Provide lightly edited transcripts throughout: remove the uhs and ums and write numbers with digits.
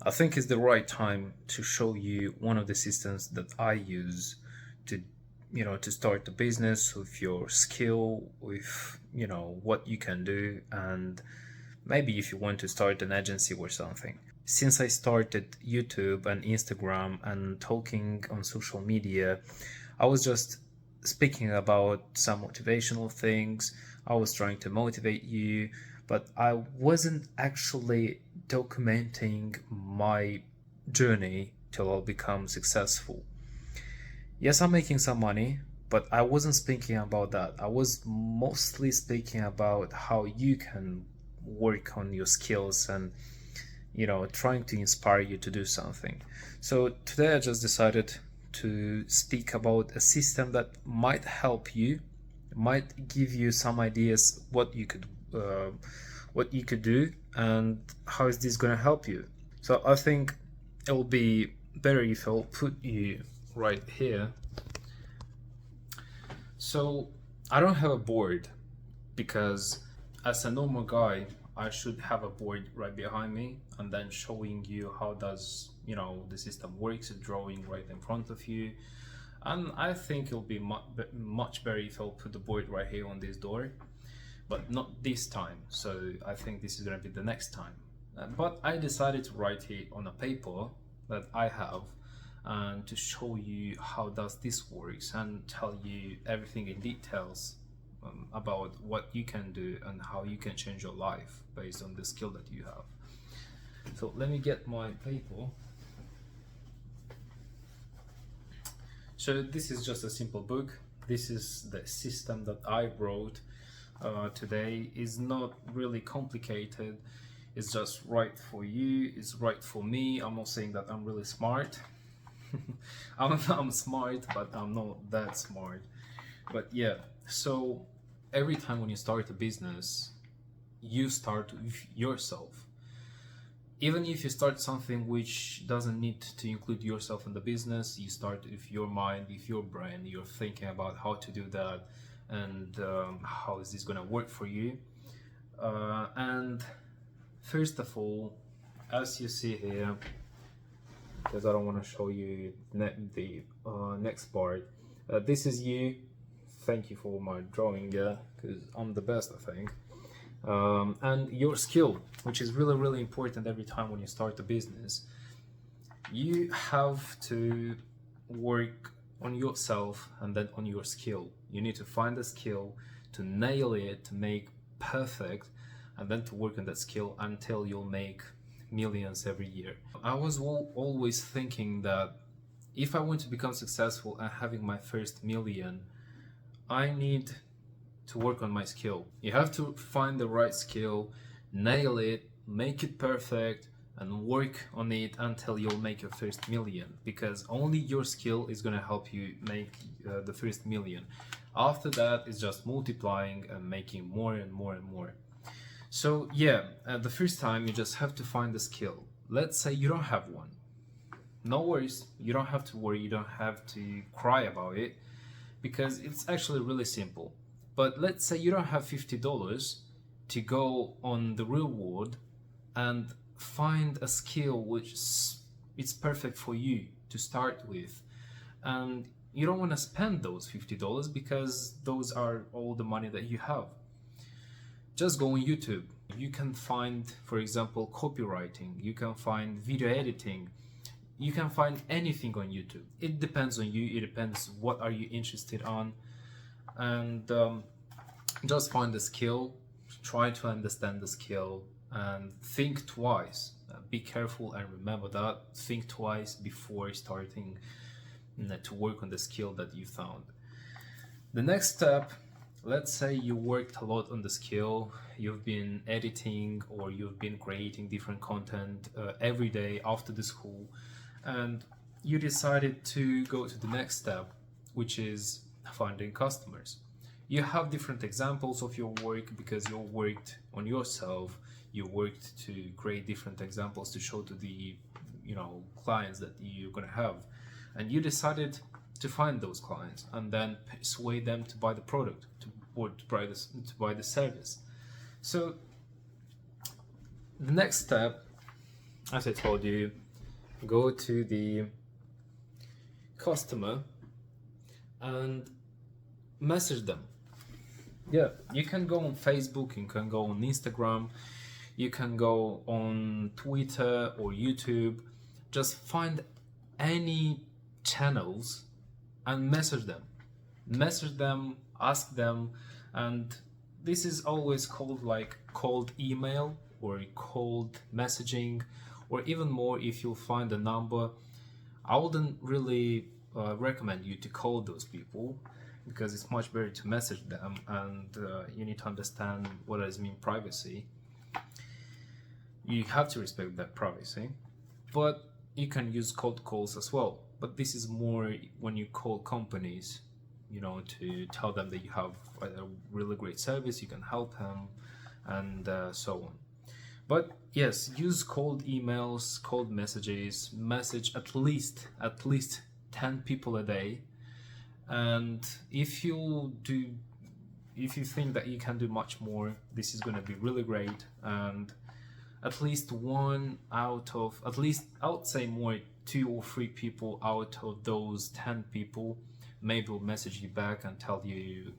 I think it's the right time to show you one of the systems that I use to, to start a business with your skill, with, what you can do, and maybe if you want to start an agency or something. Since I started YouTube and Instagram and talking on social media, I was just speaking about some motivational things. I was trying to motivate you, but I wasn't actually documenting my journey till I'll become successful. Yes, I'm making some money, but I wasn't speaking about that. I was mostly speaking about how you can work on your skills and, trying to inspire you to do something. So today I just decided to speak about a system that might help you, might give you some ideas what you could do, and how is this going to help you. So I think it will be better if I'll put you right here. So I don't have a board because as a normal guy, I should have a board right behind me and then showing you how does, the system works, a drawing right in front of you. And I think it'll be much better if I'll put the board right here on this door, but not this time. So I think this is gonna be the next time. But I decided to write it on a paper that I have and to show you how does this works and tell you everything in details about what you can do and how you can change your life based on the skill that you have. So let me get my paper. So this is just a simple book. This is the system that I wrote today. Is not really complicated. It's just right for you. It's right for me. I'm not saying that I'm really smart. I'm smart, but I'm not that smart. But yeah, so every time when you start a business, you start with yourself. Even if you start something which doesn't need to include yourself in the business, you start with your mind, with your brain. You're thinking about how to do that and how is this going to work for you. And first of all, as you see here, because I don't want to show you the next part, this is you. Thank you for my drawing, because I'm the best, I think. And your skill, which is really, really important every time when you start a business. You have to work on yourself and then on your skill. You need to find the skill, to nail it, to make perfect, and then to work on that skill until you'll make millions every year. I was always thinking that if I want to become successful and having my first million, I need to work on my skill. You have to find the right skill, nail it, make it perfect, and work on it until you'll make your first million, because only your skill is going to help you make the first million. After that, it's just multiplying and making more and more and more. So yeah, the first time you just have to find the skill. Let's say you don't have one. No worries, you don't have to worry, you don't have to cry about it, because it's actually really simple. But let's say you don't have $50 to go on the real world and find a skill which it's perfect for you to start with. And you don't want to spend those $50 because those are all the money that you have. Just go on YouTube. You can find, for example, copywriting. You can find video editing. You can find anything on YouTube. It depends on you. It depends what are you interested on. And just find the skill, try to understand the skill, and think twice. Be careful and remember that. Think twice before starting to work on the skill that you found. The next step, let's say you worked a lot on the skill, you've been editing or you've been creating different content every day after the school, and you decided to go to the next step, which is finding customers. You have different examples of your work because you worked on yourself. You worked to create different examples to show to the clients that you're gonna have, and you decided to find those clients and then persuade them to buy the product, to buy the service. So the next step as I told you, go to the customer and message them. Yeah, you can go on Facebook, you can go on Instagram, you can go on Twitter or YouTube. Just find any channels and message them. Message them, ask them, and this is always called like cold email or cold messaging, or even more if you find a number. I wouldn't really recommend you to call those people, because it's much better to message them, and you need to understand what does mean privacy. You have to respect that privacy, but you can use cold calls as well. But this is more when you call companies, you know, to tell them that you have a really great service, you can help them, and so on. But yes, use cold emails, cold messages, message at least 10 people a day. And if you think that you can do much more, this is going to be really great. And at least I would say more, 2 or 3 people out of those 10 people maybe will message you back and tell you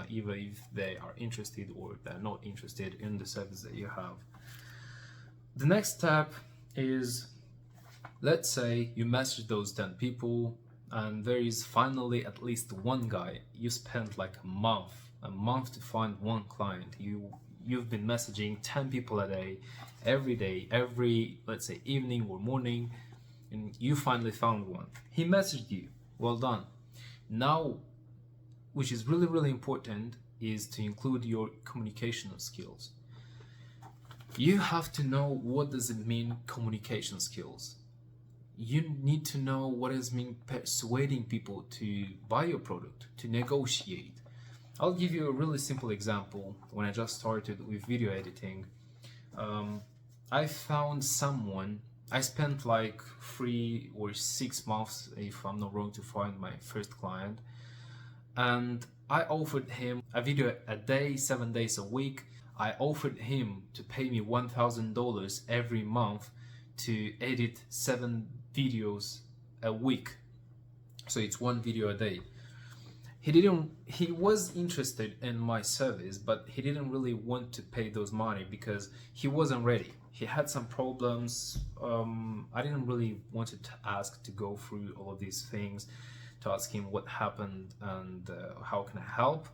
either if they are interested or they're not interested in the service that you have. The next step is, let's say you message those 10 people and there is finally at least one guy. You spent like a month to find one client. You've been messaging 10 people a day, every let's say evening or morning, and you finally found one. He messaged you. Well done. Now, which is really important, is to include your communication skills. You have to know what does it mean, communication skills. You need to know what does it mean persuading people to buy your product, to negotiate. I'll give you a really simple example. When I just started with video editing, I found someone. I spent like 3 or 6 months, if I'm not wrong, to find my first client, and I offered him a video a day, 7 days a week. I offered him to pay me $1,000 every month to edit 7 videos a week. So it's 1 video a day. He was interested in my service, but he didn't really want to pay those money because he wasn't ready. He had some problems. I didn't really want to ask to go through all of these things, to ask him what happened and how can I help,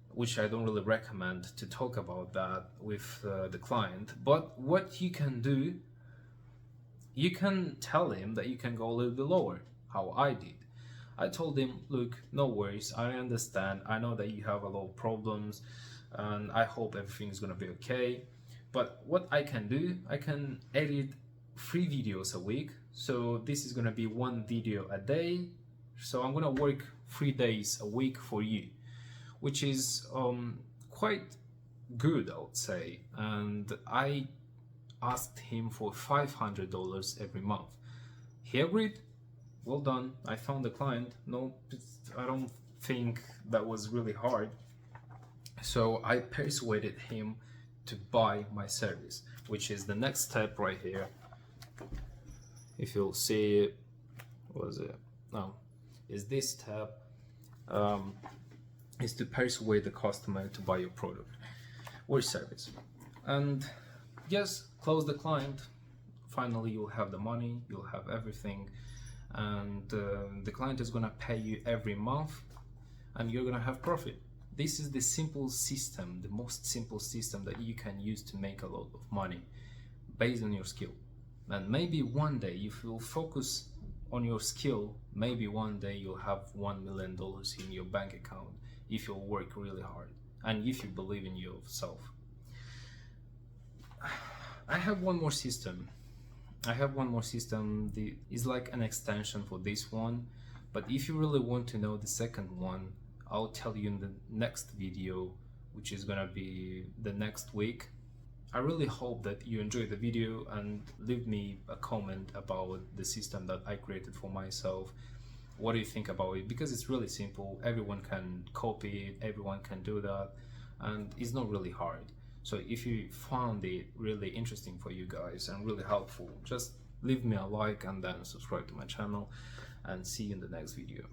which I don't really recommend to talk about that with the client. But what you can do, you can tell him that you can go a little bit lower, how I did. I told him, look, no worries, I understand, I know that you have a lot of problems, and I hope everything is gonna be okay. But what I can do, I can edit 3 videos a week. So this is gonna be 1 video a day. So I'm gonna work 3 days a week for you, which is quite good, I would say. And I asked him for $500 every month. He agreed. Well done. I found the client. No, I don't think that was really hard. So I persuaded him to buy my service, which is the next step right here. If you'll see it, was it? No, is this step. Is to persuade the customer to buy your product or service. And yes, close the client. Finally, you'll have the money, you'll have everything, and the client is gonna pay you every month, and you're gonna have profit. This is the simple system, the most simple system that you can use to make a lot of money based on your skill. And maybe one day, if you'll focus on your skill, maybe one day you'll have $1 million in your bank account if you work really hard and if you believe in yourself. I have one more system. It's like an extension for this one, but if you really want to know the second one, I'll tell you in the next video, which is gonna be the next week. I really hope that you enjoyed the video and leave me a comment about the system that I created for myself. What do you think about it? Because it's really simple, everyone can copy it, everyone can do that, and it's not really hard. So if you found it really interesting for you guys and really helpful, just leave me a like and then subscribe to my channel, and see you in the next video.